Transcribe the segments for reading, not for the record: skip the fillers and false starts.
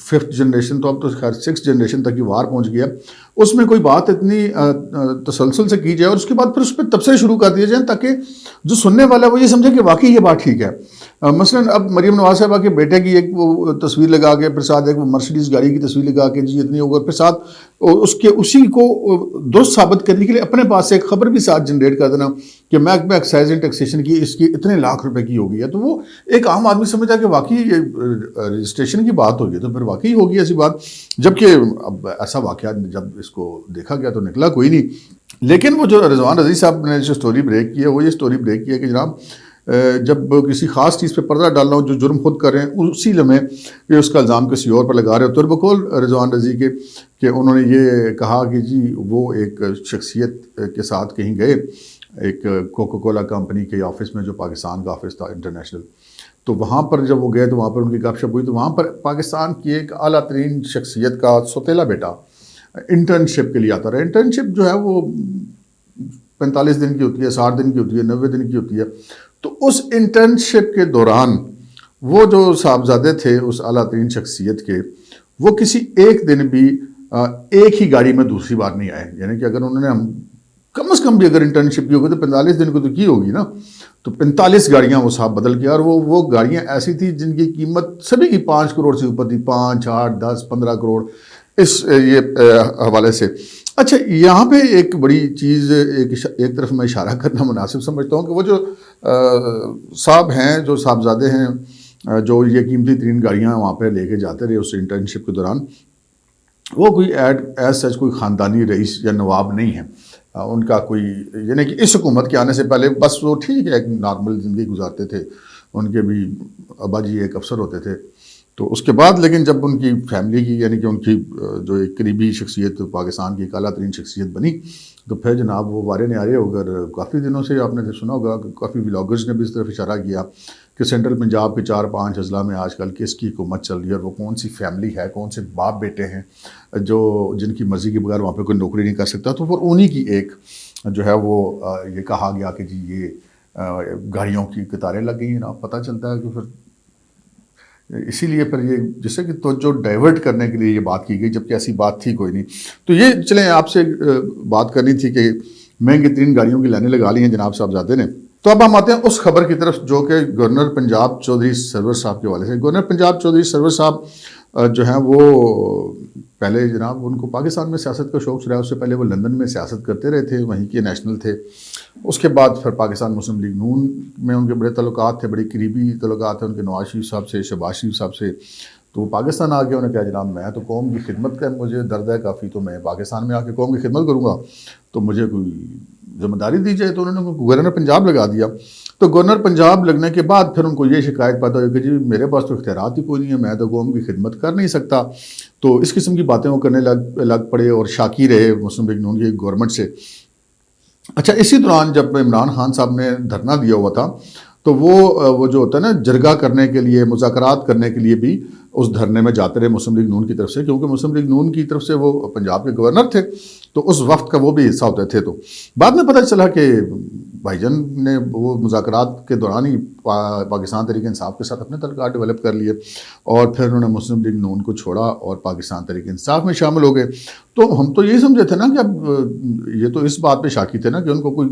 5th generation, تو اب تو خیر 6th جنریشن تک یہ وار پہنچ گیا، اس میں کوئی بات اتنی تسلسل سے کی جائے اور اس کے بعد پھر اس پہ تبصرے شروع کر دیے جائیں تاکہ جو سننے والا ہے وہ یہ سمجھے کہ واقعی یہ بات ٹھیک ہے۔ مثلاً اب مریم نواز صاحبہ کے بیٹے کی ایک وہ تصویر لگا کے، پھر ساتھ ایک وہ مرسیڈیز گاڑی کی تصویر لگا کے جی اتنی ہوگا، پھر ساتھ اسی کو درست ثابت کرنے کے لیے اپنے پاس سے ایک خبر بھی ساتھ جنریٹ کر دینا کہ محکمہ ایکسائز اینڈ ٹیکسیشن کی اس کی اتنے لاکھ روپے کی ہوگی ہے، تو وہ ایک عام آدمی سمجھتا ہے کہ واقعی یہ رجسٹریشن کی بات ہوگی تو پھر واقعی ہوگی ایسی بات، جبکہ اب ایسا واقعہ جب اس کو دیکھا گیا تو نکلا کوئی نہیں۔ لیکن وہ جو رضوان رضوی صاحب نے جو سٹوری بریک کی ہے وہ یہ سٹوری بریک کی ہے کہ جناب جب کسی خاص چیز پہ پردہ ڈالنا ہو، جو جرم خود کر رہے ہیں، اسی لمحے کہ اس کا الزام کسی اور پر لگا رہے ہو، تو بقول رضوان رضوی کے کہ انہوں نے یہ کہا کہ جی وہ ایک شخصیت کے ساتھ کہیں گئے، ایک کوکو کولا کمپنی کے آفس میں جو پاکستان کا آفس تھا انٹرنیشنل، تو وہاں پر جب وہ گئے تو وہاں پر ان کی گپ شپ ہوئی، تو وہاں پر پاکستان کی ایک اعلیٰ ترین شخصیت کا سوتیلا بیٹا انٹرنشپ کے لیے آتا رہا۔ انٹرنشپ جو ہے وہ 45 دن کی ہوتی ہے، 60 دن کی ہوتی ہے، 90 دن کی ہوتی ہے، تو اس انٹرنشپ کے دوران وہ جو صاحبزادے تھے اس اعلیٰ ترین شخصیت کے، وہ کسی ایک دن بھی ایک ہی گاڑی میں دوسری بار نہیں آئے، یعنی کہ اگر انہوں نے کم از کم بھی اگر انٹرنشپ کی ہوگی تو 45 دن کو تو کی ہوگی نا، تو 45 گاڑیاں وہ صاحب بدل کے، اور وہ گاڑیاں ایسی تھی جن کی قیمت سبھی کی 5 کروڑ سے اوپر تھی، 5، 8، 10، 15 کروڑ اس یہ حوالے سے۔ اچھا یہاں پہ ایک بڑی چیز ایک طرف میں اشارہ کرنا مناسب سمجھتا ہوں کہ وہ جو صاحب ہیں، جو صاحبزادے ہیں، جو یہ قیمتی ترین گاڑیاں وہاں پہ لے کے جاتے رہے اس انٹرنشپ کے دوران، وہ کوئی ایز سچ کوئی خاندانی رئیس یا نواب نہیں ہیں، ان کا کوئی یعنی کہ اس حکومت کے آنے سے پہلے بس وہ ٹھیک ہے ایک نارمل زندگی گزارتے تھے، ان کے بھی ابا جی ایک افسر ہوتے تھے، تو اس کے بعد لیکن جب ان کی فیملی کی یعنی کہ ان کی جو ایک قریبی شخصیت پاکستان کی ایک اعلیٰ ترین شخصیت بنی، تو پھر جناب وہ وارے نعرے ہو کر کافی دنوں سے آپ نے سنا ہوگا کہ کافی ولاگرز نے بھی اس طرف اشارہ کیا کہ سینٹرل پنجاب کے 4-5 اضلاع میں آج کل کس کی حکومت چل رہی ہے اور وہ کون سی فیملی ہے، کون سے باپ بیٹے ہیں جو جن کی مرضی کے بغیر وہاں پہ کوئی نوکری نہیں کر سکتا، تو پھر انہی کی ایک جو ہے وہ یہ کہا گیا کہ جی یہ گاڑیوں کی قطاریں لگ گئی ہیں نا، پتہ چلتا ہے کہ پھر اسی لیے پھر یہ جیسے کہ توجہ ڈائیورٹ کرنے کے لیے یہ بات کی گئی، جبکہ ایسی بات تھی کوئی نہیں۔ تو یہ چلیں آپ سے بات کرنی تھی کہ مہنگی ترین گاڑیوں کی لائنیں لگا لی ہیں جناب صاحبزادے نے۔ تو اب ہم آتے ہیں اس خبر کی طرف جو کہ گورنر پنجاب چودھری سرور صاحب کے حوالے سے۔ گورنر پنجاب چودھری سرور صاحب جو ہیں وہ پہلے جناب ان کو پاکستان میں سیاست کا شوق رہا، اس سے پہلے وہ لندن میں سیاست کرتے رہے تھے، وہیں کے نیشنل تھے، اس کے بعد پھر پاکستان مسلم لیگ نون میں ان کے بڑے تعلقات تھے، بڑی قریبی تعلقات تھے ان کے نواز شریف صاحب سے، شہباز شریف صاحب سے، تو وہ پاکستان آ کے انہوں نے کہا جناب میں تو قوم کی خدمت کا مجھے درد ہے کافی، تو میں پاکستان میں آ کے قوم کی خدمت کروں گا تو مجھے کوئی ذمہ داری دی جائے، تو انہوں نے گورنر پنجاب لگا دیا۔ تو گورنر پنجاب لگنے کے بعد پھر ان کو یہ شکایت پیدا ہوئی کہ جی میرے پاس تو اختیارات ہی کوئی نہیں ہے، میں تو قوم کی خدمت کر نہیں سکتا، تو اس قسم کی باتیں وہ کرنے لگ پڑے اور شاکی رہے مسلم لیگ نون کی گورنمنٹ سے۔ اچھا اسی دوران جب عمران خان صاحب نے دھرنا دیا ہوا تھا تو وہ جو ہوتا ہے نا جرگہ کرنے کے لیے، مذاکرات کرنے کے لیے بھی اس دھرنے میں جاتے رہے مسلم لیگ نون کی طرف سے، کیونکہ مسلم لیگ نون کی طرف سے وہ پنجاب کے گورنر تھے تو اس وقت کا وہ بھی حصہ ہوتے تھے۔ تو بعد میں پتہ چلا کہ بھائی جان نے وہ مذاکرات کے دوران ہی پاکستان تحریک انصاف کے ساتھ اپنے تعلقات ڈیولپ کر لیے اور پھر انہوں نے مسلم لیگ نون کو چھوڑا اور پاکستان تحریک انصاف میں شامل ہو گئے۔ تو ہم تو یہی سمجھے تھے نا کہ اب یہ تو اس بات پہ شاکی تھے نا کہ ان کو کوئی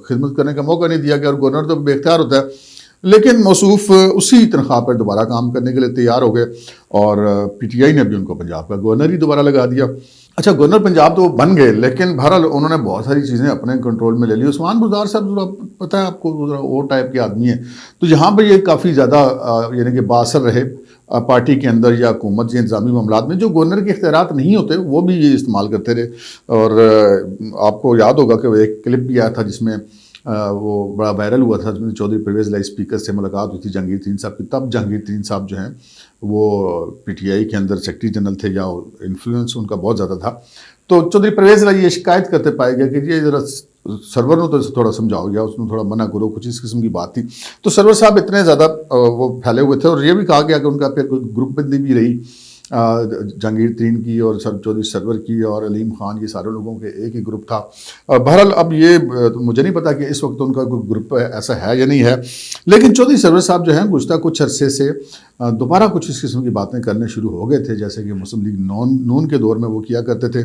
خدمت کرنے کا موقع نہیں دیا گیا، اور گورنر تو بے اختیار ہوتا ہے، لیکن موصوف اسی تنخواہ پر دوبارہ کام کرنے کے لیے تیار ہو گئے اور پی ٹی آئی نے بھی ان کو پنجاب کا گورنر ہی دوبارہ لگا دیا۔ اچھا گورنر پنجاب تو وہ بن گئے، لیکن بہرحال انہوں نے بہت ساری چیزیں اپنے کنٹرول میں لے لی۔ عثمان بزدار صاحب پتہ ہے آپ کو وہ ٹائپ کے آدمی ہیں، تو یہاں پہ یہ کافی زیادہ یعنی کہ باثر رہے پارٹی کے اندر یا حکومت یا انتظامی معاملات میں، جو گورنر کے اختیارات نہیں ہوتے وہ بھی یہ استعمال کرتے رہے۔ اور آپ کو یاد ہوگا کہ وہ ایک کلپ بھی آیا تھا جس میں وہ بڑا وائرل ہوا تھا، جس میں چودھری پرویز الہی اسپیکر سے ملاقات ہوئی تھی جہانگیر ترین صاحب کی۔ تب جہانگیر ترین صاحب جو ہیں وہ پی ٹی آئی کے اندر سیکرٹری جنرل تھے، یا انفلوئنس ان کا بہت زیادہ تھا۔ تو چودھری پرویز الہی یہ شکایت کرتے پائے گئے کہ یہ ذرا سرور نے تو تھوڑا سمجھاؤ یا اس نے تھوڑا منع کرو، کچھ اس قسم کی بات تھی۔ تو سرور صاحب اتنے زیادہ وہ پھیلے ہوئے تھے، اور یہ بھی کہا گیا کہ ان کا پھر کوئی گروپ بندی بھی رہی جہانگیر ترین کی اور چودھری سرور کی اور علیم خان، یہ سارے لوگوں کے ایک ہی گروپ تھا۔ بہرحال اب یہ مجھے نہیں پتا کہ اس وقت ان کا کوئی گروپ ایسا ہے یا نہیں ہے، لیکن چودھری سرور صاحب جو ہیں گزشتہ کچھ عرصے سے دوبارہ کچھ اس قسم کی باتیں کرنے شروع ہو گئے تھے، جیسے کہ مسلم لیگ نون کے دور میں وہ کیا کرتے تھے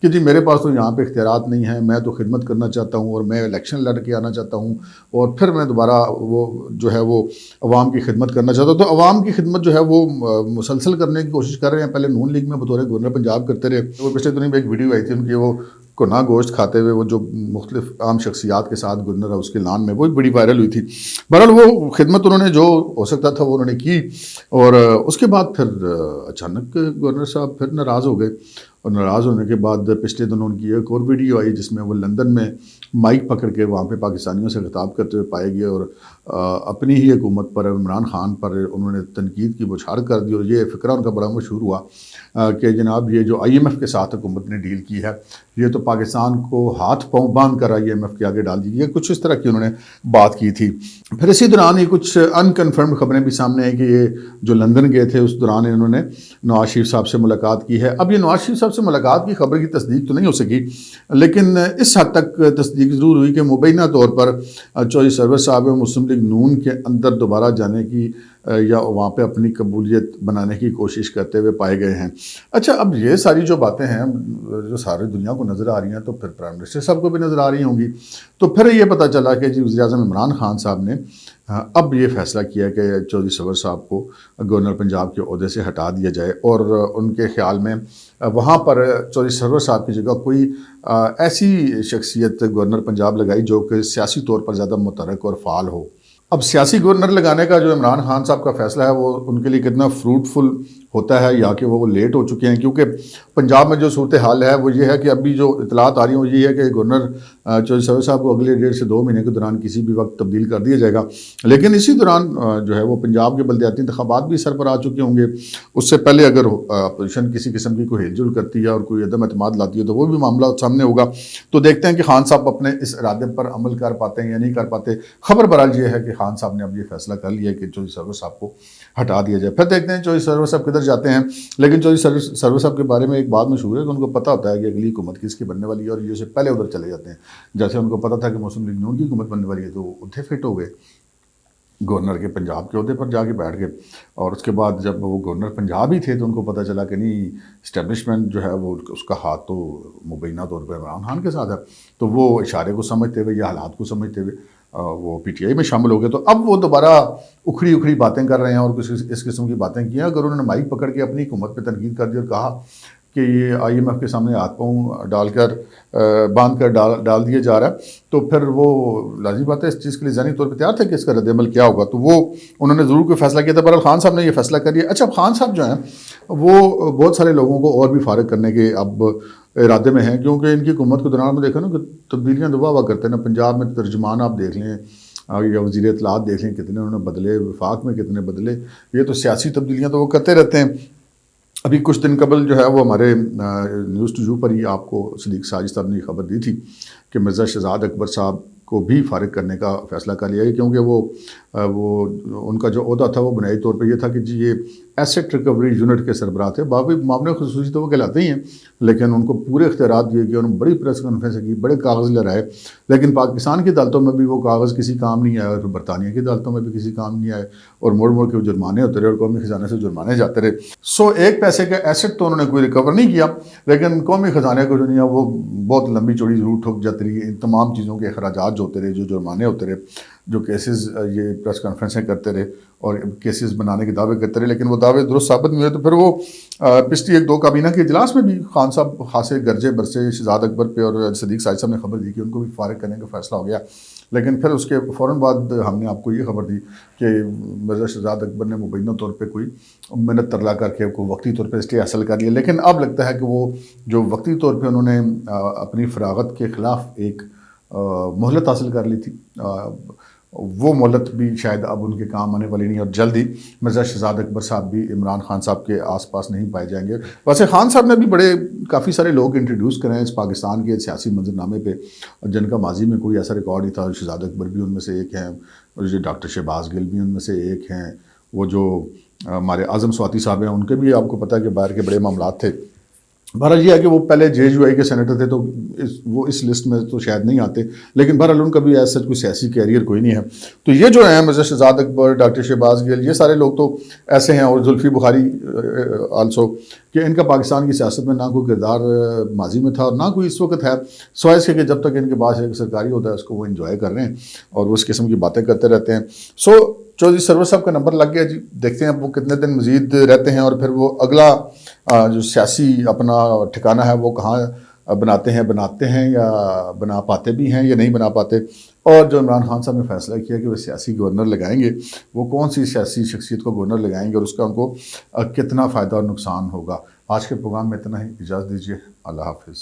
کہ جی میرے پاس تو یہاں پہ اختیارات نہیں ہیں، میں تو خدمت کرنا چاہتا ہوں اور میں الیکشن لڑ کے آنا چاہتا ہوں اور پھر میں دوبارہ وہ جو ہے وہ عوام کی خدمت کرنا چاہتا ہوں۔ تو عوام کی خدمت جو ہے وہ مسلسل کرنے کی کوشش کر رہے ہیں۔ پہلے نون لیگ میں بطور گورنر پنجاب کرتے رہے، وہ پچھلے دنوں میں ایک ویڈیو آئی تھی ان کی، وہ گناہ گوشت کھاتے ہوئے وہ جو مختلف عام شخصیات کے ساتھ گورنر ہاؤس کے لان میں، وہ بڑی وائرل ہوئی تھی۔ بہرحال وہ خدمت انہوں نے جو ہو سکتا تھا وہ انہوں نے کی، اور اس کے بعد پھر اچانک گورنر صاحب پھر ناراض ہو گئے، اور ناراض ہونے کے بعد پچھلے دنوں ان کی ایک اور ویڈیو آئی جس میں وہ لندن میں مائک پکڑ کے وہاں پہ پاکستانیوں سے خطاب کرتے ہوئے پائے گئے، اور اپنی ہی حکومت پر، عمران خان پر انہوں نے تنقید کی بوچھاڑ کر دی، اور یہ فقرہ ان کا بڑا مشہور ہوا کہ جناب یہ جو IMF کے ساتھ حکومت نے ڈیل کی ہے، یہ تو پاکستان کو ہاتھ پاؤں باندھ کر IMF کے آگے ڈال دی گئی، کچھ اس طرح کی انہوں نے بات کی تھی۔ پھر اسی دوران یہ کچھ انکنفرمڈ خبریں بھی سامنے آئی کہ یہ جو لندن گئے تھے اس دوران انہوں نے نواز شریف صاحب سے ملاقات کی ہے۔ اب یہ نواز شریف صاحب سے ملاقات کی خبر کی تصدیق تو نہیں ہو سکی، لیکن اس حد تک تصدیق ضرور ہوئی کہ مبینہ طور پر چودھری سرور صاحب مسلم لیگ نون کے اندر دوبارہ جانے کی یا وہاں پہ اپنی قبولیت بنانے کی کوشش کرتے ہوئے پائے گئے ہیں۔ اچھا، اب یہ ساری جو باتیں ہیں جو ساری دنیا کو نظر آ رہی ہیں تو پھر پرائم منسٹر صاحب کو بھی نظر آ رہی ہوں گی، تو پھر یہ پتہ چلا کہ جی وزیر اعظم عمران خان صاحب نے اب یہ فیصلہ کیا کہ چودھری سرور صاحب کو گورنر پنجاب کے عہدے سے ہٹا دیا جائے، اور ان کے خیال میں وہاں پر چودھری سرور صاحب کی جگہ کوئی ایسی شخصیت گورنر پنجاب لگائی جو کہ سیاسی طور پر زیادہ متحرک اور فعال ہو۔ اب سیاسی گورنر لگانے کا جو عمران خان صاحب کا فیصلہ ہے وہ ان کے لیے کتنا فروٹفل ہوتا ہے یا کہ وہ لیٹ ہو چکے ہیں، کیونکہ پنجاب میں جو صورتحال ہے وہ یہ ہے کہ ابھی جو اطلاعات آ رہی ہیں وہ یہ ہے کہ گورنر چودھری سرور صاحب کو اگلے 1.5 سے 2 مہینے کے دوران کسی بھی وقت تبدیل کر دیا جائے گا، لیکن اسی دوران جو ہے وہ پنجاب کے بلدیاتی انتخابات بھی سر پر آ چکے ہوں گے۔ اس سے پہلے اگر اپوزیشن کسی قسم کی کوئی ہل جل کرتی ہے اور کوئی عدم اعتماد لاتی ہے تو وہ بھی معاملہ سامنے ہوگا، تو دیکھتے ہیں کہ خان صاحب اپنے اس ارادے پر عمل کر پاتے ہیں یا نہیں کر پاتے۔ خبر برحال یہ ہے کہ خان صاحب نے اب یہ فیصلہ کر لیا کہ چودھری سرور صاحب کو ہٹا دیا جائے۔ پھر دیکھتے ہیں چودھری سرور صاحب کدھر جاتے ہیں، لیکن چودھری سرور صاحب کے بارے میں ایک بات مشہور ہے کہ ان کو پتہ ہوتا ہے کہ اگلی حکومت کس کی بننے والی ہے، اور یہ سے پہلے ادھر چلے جاتے ہیں۔ جیسے ان کو پتہ تھا کہ مسلم لیگ نون کی حکومت بننے والی ہے تو ادھر فٹ ہو گئے گورنر کے پنجاب کے عہدے پر جا کے بیٹھ گئے، اور اس کے بعد جب وہ گورنر پنجاب ہی تھے تو ان کو پتہ چلا کہ نہیں اسٹیبلشمنٹ جو ہے وہ اس کا ہاتھ تو مبینہ طور پر عمران خان کے ساتھ ہے، تو وہ اشارے کو سمجھتے ہوئے یا حالات کو سمجھتے ہوئے وہ PTI میں شامل ہو گئے۔ تو اب وہ دوبارہ اکھڑی باتیں کر رہے ہیں اور کچھ اس قسم کی باتیں کی ہیں۔ اگر انہوں نے مائک پکڑ کے اپنی حکومت پہ تنقید کر دی اور کہا کہ یہ IMF کے سامنے ہاتھ پاؤں باندھ کر ڈال دیا جا رہا ہے، تو پھر وہ لازمی بات ہے اس چیز کے لیے ذہنی طور پہ تیار تھے کہ اس کا رد عمل کیا ہوگا، تو وہ انہوں نے ضرور کوئی فیصلہ کیا تھا۔ بہرحال خان صاحب نے یہ فیصلہ کر لیا۔ اچھا، خان صاحب جو ہیں وہ بہت سارے لوگوں کو اور بھی فارغ کرنے کے اب ارادے میں ہیں، کیونکہ ان کی حکومت کے دوران میں دیکھا نا کہ تبدیلیاں دبا ہوا کرتے ہیں نا۔ پنجاب میں ترجمان آپ دیکھ لیں یا وزیر اطلاعات دیکھ لیں کتنے انہوں نے بدلے، وفاق میں کتنے بدلے، یہ تو سیاسی تبدیلیاں تو وہ کرتے رہتے ہیں۔ ابھی کچھ دن قبل جو ہے وہ ہمارے نیوز ٹو یو پر ہی آپ کو صدیق ساجد صاحب نے خبر دی تھی کہ مرزا شہزاد اکبر صاحب کو بھی فارغ کرنے کا فیصلہ کر لیا ہے، کیونکہ وہ ان کا جو عہدہ تھا وہ بنیادی طور پہ یہ تھا کہ جی یہ ایسٹ ریکوری یونٹ کے سربراہ تھے۔ باقی معاملے خصوصی تو وہ کہلاتے ہی ہیں، لیکن ان کو پورے اختیارات دیے گئے، انہوں نے بڑی پریس کانفرنس کی، بڑے کاغذ لہرائے، لیکن پاکستان کی عدالتوں میں بھی وہ کاغذ کسی کام نہیں آئے، اور برطانیہ کی عدالتوں میں بھی کسی کام نہیں آئے، اور موڑ کے وہ جرمانے ہوتے رہے اور قومی خزانے سے جرمانے جاتے رہے۔ ایک پیسے کا ایسٹ تو انہوں نے کوئی ریکور نہیں کیا، لیکن قومی خزانے کو جو نہیں ہے وہ بہت لمبی چوڑی ضرور ٹھک جاتی رہی۔ ان تمام چیزوں کے اخراجات جو ہوتے رہے، جو جرمانے ہوتے رہے، جو کیسز یہ پریس کانفرنسیں کرتے رہے اور کیسز بنانے کے دعوے کرتے رہے، لیکن وہ دعوے درست ثابت نہیں ہوئے، تو پھر وہ پچھلی 1-2 کابینہ کے اجلاس میں بھی خان صاحب خاصے گرجے برسے شہزاد اکبر پہ، اور صدیق ساجد صاحب نے خبر دی کہ ان کو بھی فارغ کرنے کا فیصلہ ہو گیا۔ لیکن پھر اس کے فوراً بعد ہم نے آپ کو یہ خبر دی کہ مرزا شہزاد اکبر نے مبینہ طور پہ کوئی منت ترلا کر کے کوئی وقتی طور پہ اسٹے حاصل کر لیا، لیکن اب لگتا ہے کہ وہ جو وقتی طور پہ انہوں نے اپنی فراغت کے خلاف ایک مہلت حاصل کر لی تھی، وہ مہلت بھی شاید اب ان کے کام آنے والی نہیں، اور جلد ہی مرزا شہزاد اکبر صاحب بھی عمران خان صاحب کے آس پاس نہیں پائے جائیں گے۔ ویسے خان صاحب نے بھی کافی سارے لوگ انٹروڈیوس کرے ہیں اس پاکستان کے سیاسی منظرنامے پہ، جن کا ماضی میں کوئی ایسا ریکارڈ نہیں تھا۔ شہزاد اکبر بھی ان میں سے ایک ہیں، اور جو ڈاکٹر شہباز گل بھی ان میں سے ایک ہیں، وہ جو ہمارے اعظم سواتی صاحب ہیں ان کے بھی آپ کو پتہ ہے کہ باہر کے بڑے معاملات تھے، بہرحال یہ ہے کہ وہ پہلے JUI کے سینیٹر تھے تو وہ اس لسٹ میں تو شاید نہیں آتے، لیکن بہرحال ان کا بھی ایسا کوئی سیاسی کیریئر کوئی نہیں ہے۔ تو یہ جو ہیں مرزا شہزاد اکبر، ڈاکٹر شہباز گل، یہ سارے لوگ تو ایسے ہیں، اور زلفی بخاری آلسو، کہ ان کا پاکستان کی سیاست میں نہ کوئی کردار ماضی میں تھا اور نہ کوئی اس وقت ہے، سوائے اس کے کہ جب تک ان کے پاس ایک سرکاری ہوتا ہے اس کو وہ انجوائے کر رہے ہیں اور وہ اس قسم کی باتیں کرتے رہتے ہیں۔ چودھری سرور صاحب کا نمبر لگ گیا جی، دیکھتے ہیں وہ کتنے دن مزید رہتے ہیں اور پھر وہ اگلا جو سیاسی اپنا ٹھکانہ ہے وہ کہاں بناتے ہیں یا بنا پاتے بھی ہیں یا نہیں بنا پاتے، اور جو عمران خان صاحب نے فیصلہ کیا کہ وہ سیاسی گورنر لگائیں گے، وہ کون سی سیاسی شخصیت کو گورنر لگائیں گے اور اس کا ان کو کتنا فائدہ اور نقصان ہوگا۔ آج کے پروگرام میں اتنا ہی، اجازت دیجیے، اللہ حافظ۔